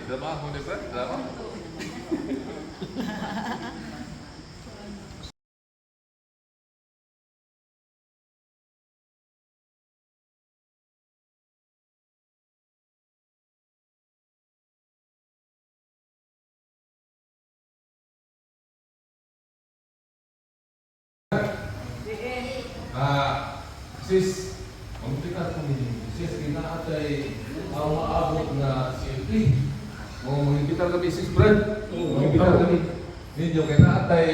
Trabaho ni Brad, trabaho. Sis, magpika ko ninyo. Sis, ginaatay maabot na silpi. Magpika kami, sis Brad. Magpika kami. Ninyo, ginaatay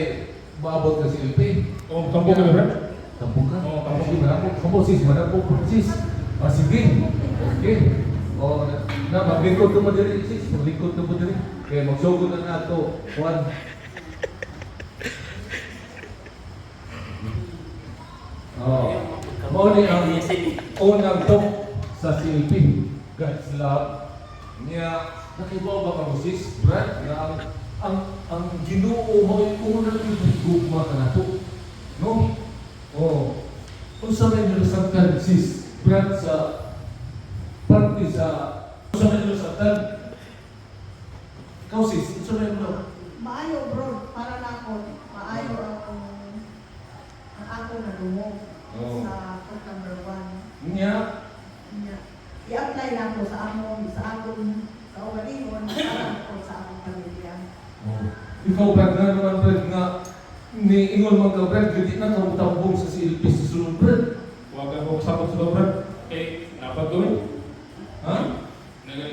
maabot na silpi. Tampok ka na, Brad? Tampok ka? Tampok. Tampok, sis. Manapok po, sis. Sige. Okay. Maglingkod mo diri, sis. Maglingkod mo diri. Kaya magsugod na nato. Juan. Muli ang unang top sa silpi. God's love niya. Nakibaw ba ka mo, sis Brad? Na ang Ginoo mo unang gugma ka na to. No? Kung sa may nilasagtan, sis Brad, sa parte sa kung sa may nilasagtan, ikaw sis, kung sa may mo? Maayo bro, para na ako. Maayo ang ako na dumog sa code number 1. Niya? I-apply lang ko sa among, sa akong kaugalingon, para ko sa akong pamilya. Ikaw, Brad, na naman, Brad, nga ni Ingol mga Brad, hindi na kamutambong sa silpi sa sunod, Brad. Huwag ako kasabot sa Brad. Eh, dapat doon. Ha?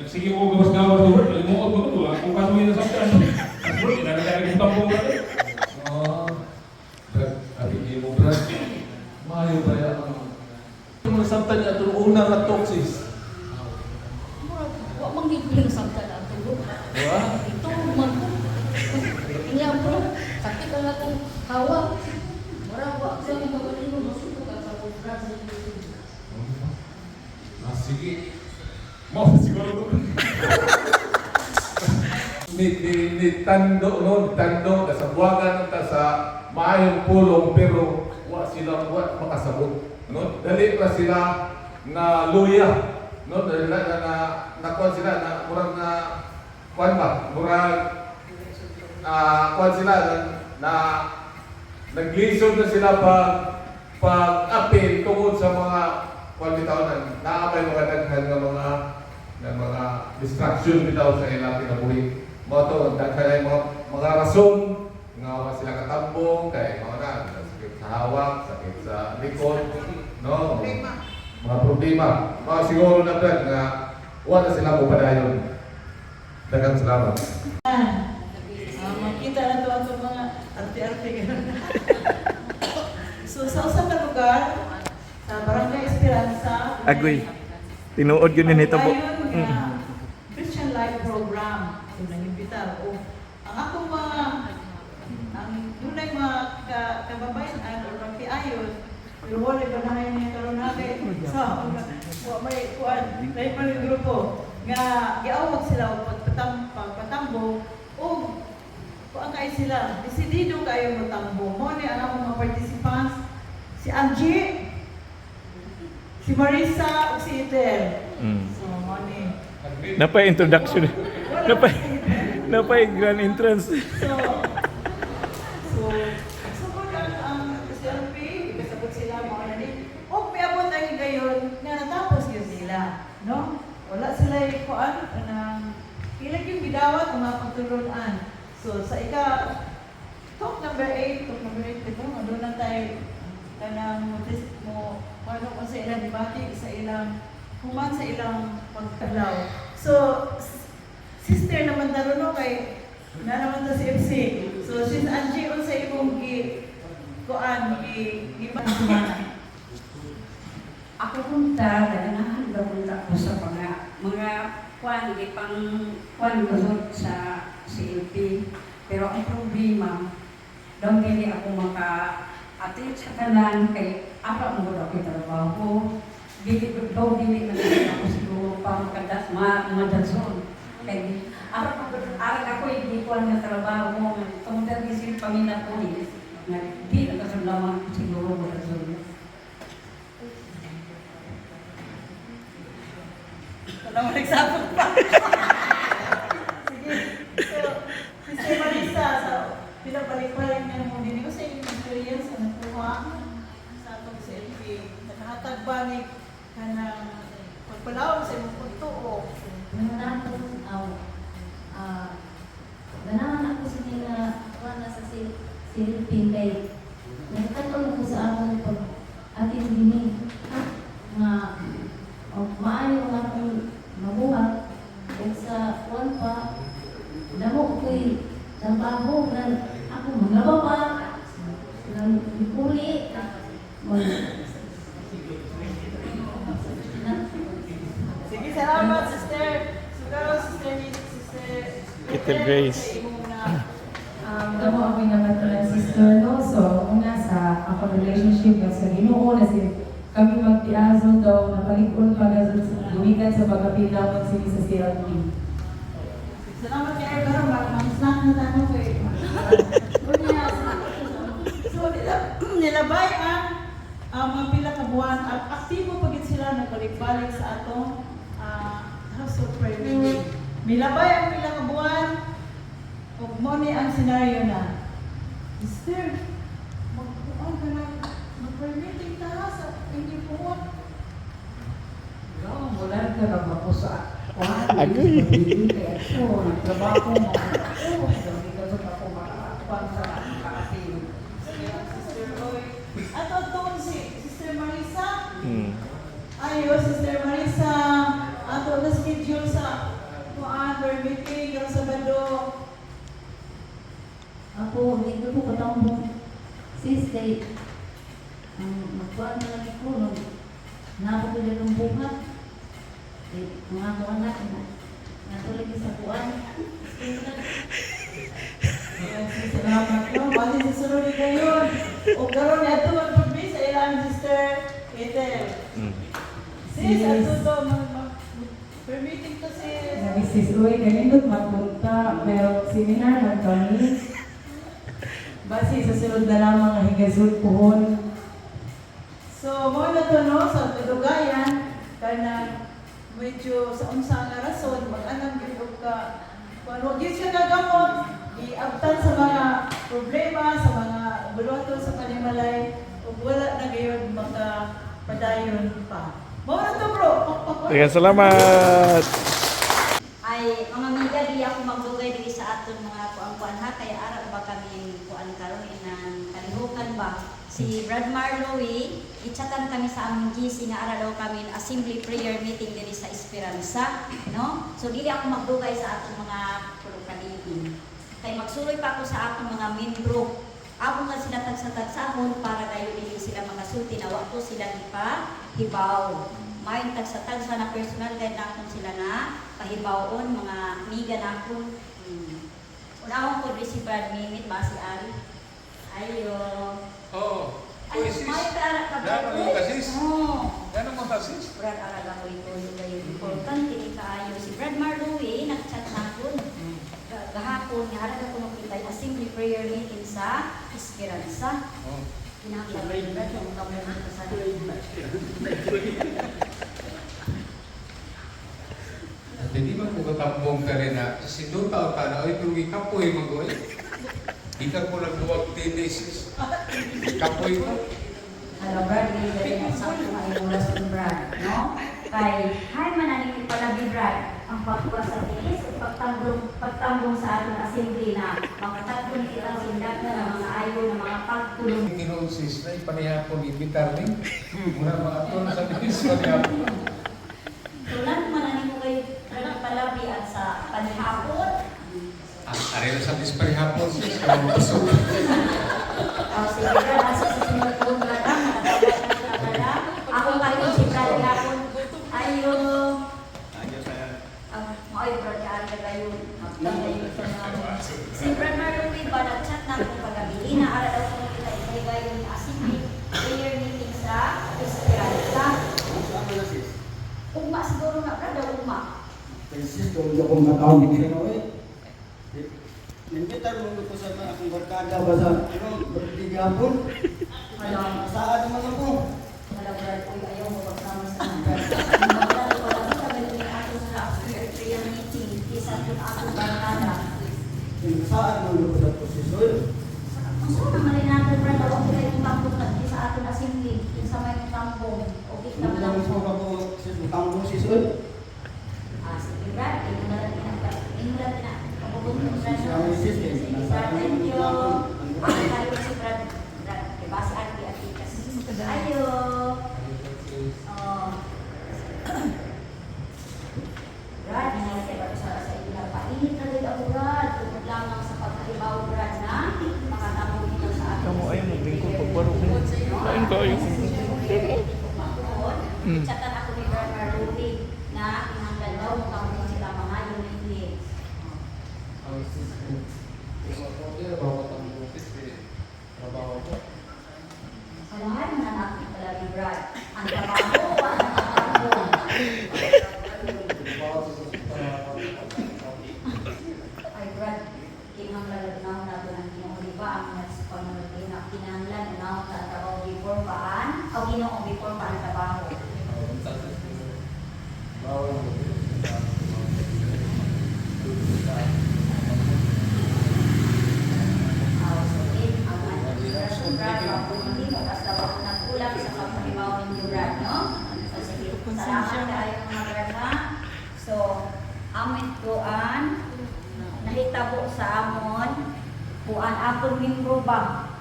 Sige mo gawas-gawas doon, Brad. Limuot mo doon. Kung kasuhin na sa akin, Brad, hindi na kaya kutambong, Brad. Brad, abigay mo, Brad. Maayo ba yan? Yung nasabtan niya itong unang na toxis. Huwag manggigil sa ka ito. Ito, man ko. Kanya bro, sakit ang akong hawa. Wala sa mga magaling mo. Masuko ka sa pagkas. Sige. Mau siguro doon. Ni Tando, no? Tando, sa buwagan ta sa maayong pulong, pero sila makasabot. No? Dali pa sila na luya. No? Dali na kuwan sila na murag na kuwan ba? Murag kuwan sila na naglisod na sila pag-apil tungkol sa mga kuwan bitaw naabay mga daghan ng mga distraction bitaw sa ilang kinabuhi. Mga to, daghan mga rason nga wala sila katambong, kaya mga sakit sa hawak, sakit sa likod, no? Mga problema. Mga siguro na Brad nga wala sila mo padayon. Daghang salamat. Makita na ito ang mga arte-arte. So, sa usang na lugar, sa Barangay Esperanza, Agoy. Tinuod yun yun ito po. Christian Life Program. So, nag-imbitar. Ang akong mga dunay mga kababayan o mga piayon, pero wala ba na kayo niya karoon natin? So, may kuwan, may mga grupo nga giawag sila o pagpatambo o kuwan kayo sila, desidido kayo matambo. Mo ni ang among mga participants, si Angie, si Marisa, o si Ethel. So, mo ni. Napay introduction. Napay grand entrance. So, sabot ang SLP, kasabot sila mga nanin. O, may abot ang gayon nga natapos yun sila. No? Wala sila kuan ng ilag yung bidawat ang mga pagtulunan. So, sa talk number 8, diba? Doon na tayo ano kung sa ilang debate, sa ilang human sa ilang pagkalaw. So, sister naman taruno kay na naman to si FC. So, sis Angie, sa imong gimana? Ako punta, ganahan daw punta ko sa mga kwan, pang kwan lusot sa CLP. Pero ang problema, daw hindi ako maka-atid sa kanan kay apa mo daw trabaho. Dili na ako siguro pa madazon. Kaya ako hindi ko ang trabaho mo. Tungkol din pamilya ko ni di na kasalaman siguro madazon. Wala mo nagsabot pa. natagbanig ka ng pagpalawag sa imong pagtuo. Nanatong ganahan ako sa nila wala sa silipin kay nagkataon ako sa akong pag atin dinig nga maayo nga akong mabuhat at sa kuwan pa damo ko'y trabaho na ako maglaba pa ng puli Sige, salamat, sister. Siguro, sister, Sister Grace. sa imong na Damo ako naman ng sister, no? So, una sa ako relationship nga sa Ginoo na kami magtiazo daw na palikon para sa gumikan sa pagkapilawon sini sa CLP. salamat kay Ergar, mag-snack na tayo ko eh. So, nilabay ang mga pila ka buwan at aktibo pagit sila nagbalik-balik sa atong House of Prayer meeting. Milabay ang pila ka buwan ug mo ni ang senaryo na sister, magkuan ka na mag-prayer meeting ta sa inyong buwan. No, mula ka na ako sa Agoy. kaya ako, nagtrabaho mo ako, hindi ka ako makakuan sa kaating. Sister Roy. At doon si Sister Marisa. Hmm. Ayo, Sister Marisa. Ato na schedule sa prayer meeting karong Sabado. ako dito ko katambong sister magkuhan na lagi ko nung napatuloy ng buhat mga kuhan na natuloy sa kuhan Salamat no. Bali sa sunod ni kayon. O karon ato magpabay sa ilang Sister Ethel. Hmm. Sis, ato to prayer meeting to sis. Nag-sis, uy, ganito magpunta, pero seminar lang kami. Base sa sunod na lamang ang higasol puhon. So, mo na to no, sa Tudugayan, kana medyo sa unsa nga rason, mag-anang gid ka, kung di siya gagamot, iabtan sa mga problema, sa mga buluhaton sa panimalay, ug wala na gayon makapadayon pa. Mo na to bro, Sige, salamat. Ay mga amiga di ako magdugay diri sa aton mga kuan-kuan ha kaya ara ba kami kuan karon inang kalihukan ba si Brad Marlowe ichatan kami sa aming GC nga ara daw kami assembly prayer meeting diri sa Esperanza no so dili ako magdugay sa aton mga pulukaliin kay magsuloy pa ako sa aton mga membro ako nga sila tagsa-tagsahon para dayon dili sila makasulti na wa ko sila hibaw may tagsa-tagsa na personal guide na akong sila na pahibawon mga amiga na akong unahon ko si Brad Mimit ba si Ari ayo Oo. ay may para ka Gano'n mo kasis? oo Gano'n mo kasis? Brad araga ko ito yung importante ni kaayo si Brad Marlowe nagchat na ako gahapon nga araga ko makita yung assembly prayer meeting sa Esperanza Oo. kinakabay Brad yung kamay ng kasalanan Hindi man ko katambong ka rin na sinutaw ka na, ay tuloy kapoy mag-uwi. Di ka ko nagluwag tinis. Kapoy mo. Hello, Brad. Hindi ka rin ang sakto ay mula sa Brad, no? Kay, hay mananingin pala ni Brad ang pagkuha sa tinis at pagtambong sa ating assembly na makatatlong kitang sindag na mga ayaw na mga pagtulong. Kinonsis na ipanihapon ibitar ni. Muna mga ton sa tinis panihapon. Tulan mananingin mo kay Brad Palabi at sa panihapon. Ari na sa tinis panihapon sis. Kalau pasok. Sige, Brad, asa sa sunod ko, Brad, ako kayo si Brad Gapon. Ayaw. Maoy, Brad, kayo. Si Brad Marlowe ba nag-chat na kung pagabi na ara daw kung kita ikay yung assembly prayer meeting sa Esperanza. Ugma siguro na Brad, daw ugma. Pensis kung hindi akong matawag din sa nawe. Nimbitar mo ko sa akong barkada ba sa Bigapon. Saan naman ako? Wala Brad, uy, ayaw mo pagsama sa mga Brad. Wala ko lang sa mga ato sa prayer meeting. Isa kung ako barkada. Saan mo ko sa posisyon? Gusto naman rin natin, Brad, daw ang pinay yung tambong sa ating assembly, yung sa may tambong. Okay lisod. Sige Brad, inulat na. Pagpupunta Brad. Social assistance. Brad, thank you. Kayo si Brad. Diba si Ate Kas. Ayo. Brad, hinahit kayo sa ilang painit na din ako Brad. Tungkol lamang sa pagkaibaw Brad na makatamo dito sa atin. Kamu ayaw maglingkod pagbaro ko. Lain ko ayaw. Chatan ako ni Brad Marluli na inanglan daw kung sila mga unit. Alahan na natin pala ni Brad. Ang trabaho, ang trabaho. Ay Brad, kinahanglan na nato ng Ginoo di ba ang mas panunod na kinahanglan na nato ang trabaho before paan o Ginoo before paan trabaho. Salamat kayo mga brada. So, amin kuan nahitabo sa amon kuan akong membro ba.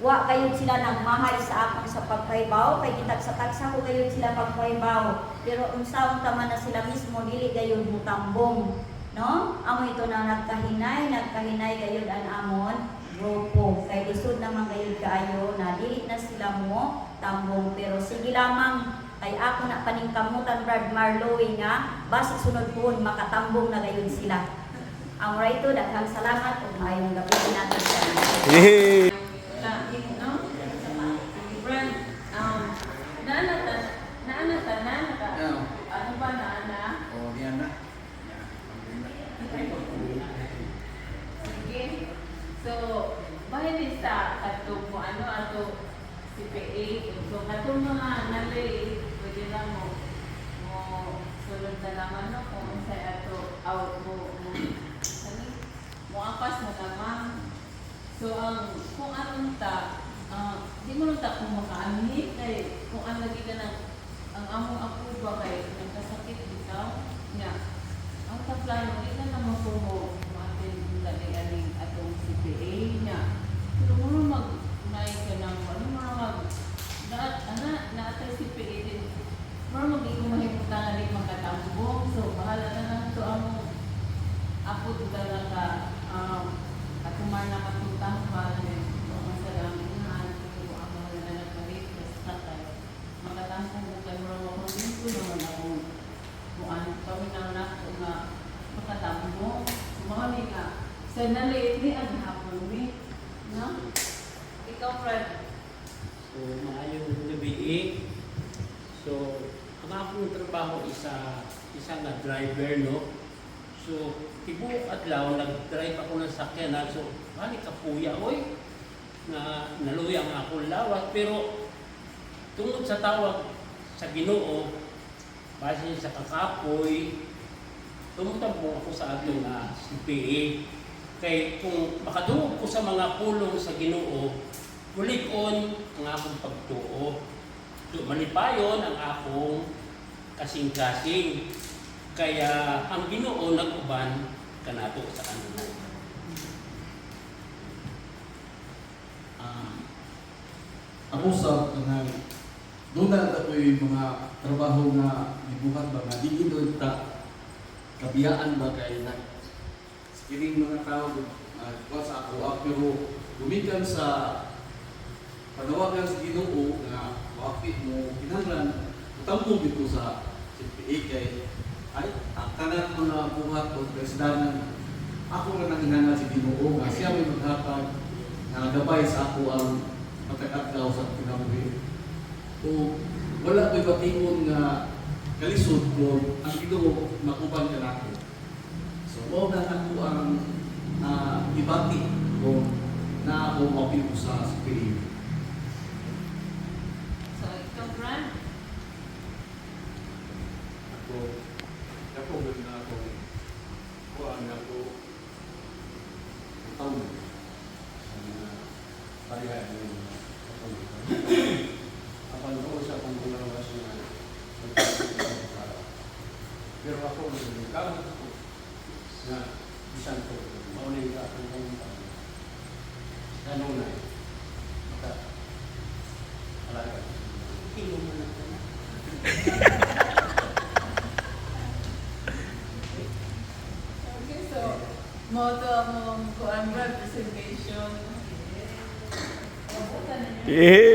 Wa kayo sila nagmahay sa akon sa pagkaybaw kay gitagsa-tagsa ko kayo sila pagkaybaw. Pero unsaon tama na sila mismo dili gayon mutambong, no? Amo ito na nagkahinay gayud an amon grupo. Kay lisod naman gayud kaayo na dili na sila mo tambong pero sige lamang kay ako na paningkamutan Brad Marlowe nga basi sunod po makatambong na gayon sila. Ang rito daghang salamat ug maayong gabi natin sa Yay! Ano ba na? Oh, yan na. Sige. So, bahin din sa katong mo ano ato CPA. So, katong mga nalay, pwede lang mo sulod na lang ano kung unsay ato out mo apas na lamang. So, kung anong di mo lang ta kung makaanhit kay kung ang lagi ka ng ang among ako ba kay nagkasakit bitaw niya. Ang taplano, di na naman po mo atin aling atong CPA niya. Pero mo mag-may ka ng ano mga na-atay CPA din. Mara mag-iko mahimutan na magkatambong. So, bahala na lang ito ang ako dito lang ka atumar na matutang pa rin. So, masalang inahan ko ang mga nanagpalit basta tayo. Magkatambong ko kayo mara mo dito naman ako buwan kami na ako nga makatambong. So, mga nga sa naliit ni ang hapon ni. No? Ikaw, Fred. So, maayong gabi. So, ang akong trabaho isa nga driver, no? So, tibuok adlaw nag-drive ako ng sakyanan. So, balik kapuya, oy, na naluya ang akong lawat. Pero, tungod sa tawag sa Ginoo, base sa kakapoy, tumutambong ako sa atong CPA. Kay kung makadungog ko sa mga pulong sa Ginoo, mulikon ang akong pagtuo. So, malipayon ang akong kasing-kasing. Kaya ang Ginoo nag-uban kanato sa kanila. Ako sa doon na ako'y mga trabaho na ibuhat ba nga di doon ta kabiyaan ba kay na kining mga tao sa ako pero gumikan sa panawagan sa Ginoo nga wakit mo kinahanglan tambong dito sa CPA kay ay ang tanan mga buhat o presdanan ako na nanginahanglan si Ginoo nga siya may maghatag na gabay sa ako ang pagkakadlaw sa kinabuhi. O wala ko'y batingon nga kalisod ko ang Ginoo makuban ka natin. So mao na ako ang ibati ko na ako mapil ko sa CPA. So, ikaw, Brad. Ako gawin na ako kuhaan ako taon parihan yung apan ko sa kung gumalawas na ako ng gamot ko na bisan ko maunay ka ang kong ganun na maka alaga ilo mo na ko na Okay, so, moto ang kuan representation. Eh.